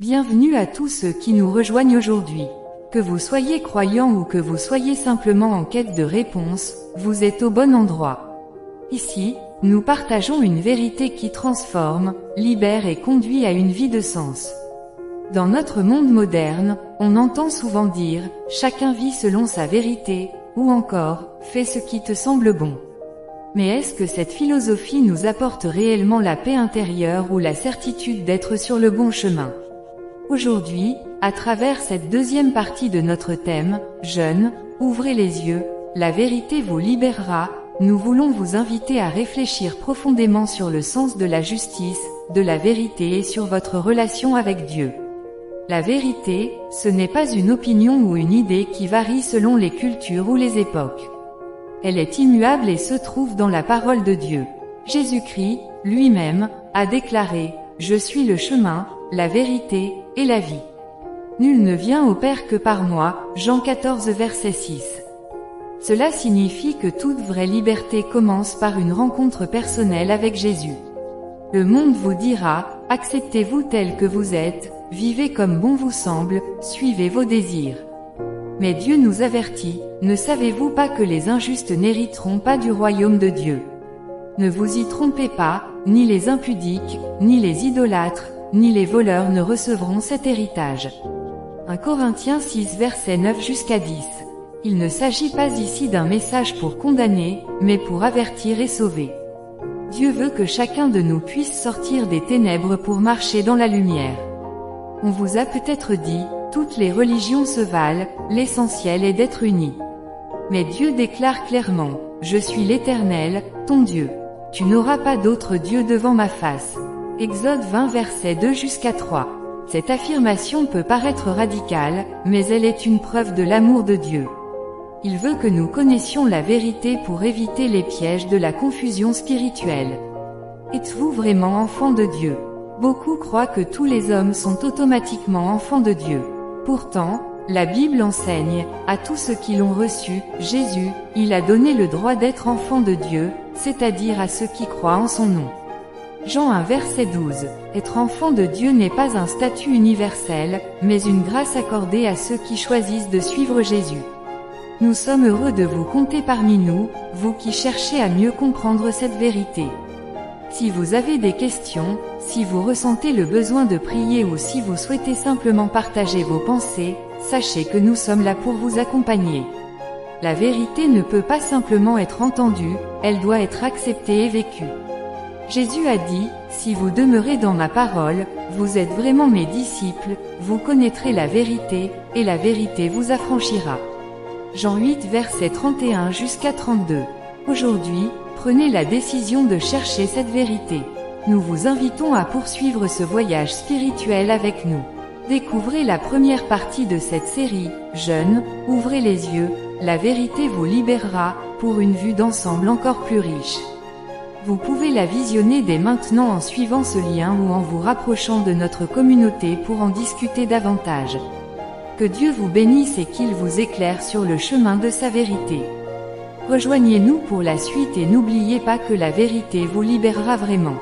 Bienvenue à tous ceux qui nous rejoignent aujourd'hui. Que vous soyez croyants ou que vous soyez simplement en quête de réponse, vous êtes au bon endroit. Ici, nous partageons une vérité qui transforme, libère et conduit à une vie de sens. Dans notre monde moderne, on entend souvent dire « chacun vit selon sa vérité » ou encore « fais ce qui te semble bon ». Mais est-ce que cette philosophie nous apporte réellement la paix intérieure ou la certitude d'être sur le bon chemin ? Aujourd'hui, à travers cette deuxième partie de notre thème, Jeunes, ouvrez les yeux, la vérité vous libérera, nous voulons vous inviter à réfléchir profondément sur le sens de la justice, de la vérité et sur votre relation avec Dieu. La vérité, ce n'est pas une opinion ou une idée qui varie selon les cultures ou les époques. Elle est immuable et se trouve dans la parole de Dieu. Jésus-Christ, lui-même, a déclaré « Je suis le chemin, la vérité, et la vie. Nul ne vient au Père que par moi » Jean 14 verset 6. Cela signifie que toute vraie liberté commence par une rencontre personnelle avec Jésus. Le monde vous dira « Acceptez-vous tel que vous êtes, vivez comme bon vous semble, suivez vos désirs. » Mais Dieu nous avertit « Ne savez-vous pas que les injustes n'hériteront pas du royaume de Dieu ? Ne vous y trompez pas, ni les impudiques, ni les idolâtres, ni les voleurs ne recevront cet héritage. » 1 Corinthiens 6 versets 9 jusqu'à 10. Il ne s'agit pas ici d'un message pour condamner, mais pour avertir et sauver. Dieu veut que chacun de nous puisse sortir des ténèbres pour marcher dans la lumière. On vous a peut-être dit, toutes les religions se valent, l'essentiel est d'être unis. Mais Dieu déclare clairement, « Je suis l'Éternel, ton Dieu. Tu n'auras pas d'autre Dieu devant ma face. » Exode 20 versets 2 jusqu'à 3. Cette affirmation peut paraître radicale, mais elle est une preuve de l'amour de Dieu. Il veut que nous connaissions la vérité pour éviter les pièges de la confusion spirituelle. Êtes-vous vraiment enfant de Dieu ? Beaucoup croient que tous les hommes sont automatiquement enfants de Dieu. Pourtant, la Bible enseigne, à tous ceux qui l'ont reçu, Jésus, il a donné le droit d'être enfant de Dieu, c'est-à-dire à ceux qui croient en son nom. Jean 1 verset 12. Être enfant de Dieu n'est pas un statut universel, mais une grâce accordée à ceux qui choisissent de suivre Jésus. Nous sommes heureux de vous compter parmi nous, vous qui cherchez à mieux comprendre cette vérité. Si vous avez des questions, si vous ressentez le besoin de prier ou si vous souhaitez simplement partager vos pensées, sachez que nous sommes là pour vous accompagner. La vérité ne peut pas simplement être entendue, elle doit être acceptée et vécue. Jésus a dit, « Si vous demeurez dans ma parole, vous êtes vraiment mes disciples, vous connaîtrez la vérité, et la vérité vous affranchira. » Jean 8 versets 31 jusqu'à 32. Aujourd'hui, prenez la décision de chercher cette vérité. Nous vous invitons à poursuivre ce voyage spirituel avec nous. Découvrez la première partie de cette série, Jeunes, ouvrez les yeux, la vérité vous libérera, pour une vue d'ensemble encore plus riche. Vous pouvez la visionner dès maintenant en suivant ce lien ou en vous rapprochant de notre communauté pour en discuter davantage. Que Dieu vous bénisse et qu'il vous éclaire sur le chemin de sa vérité. Rejoignez-nous pour la suite et n'oubliez pas que la vérité vous libérera vraiment.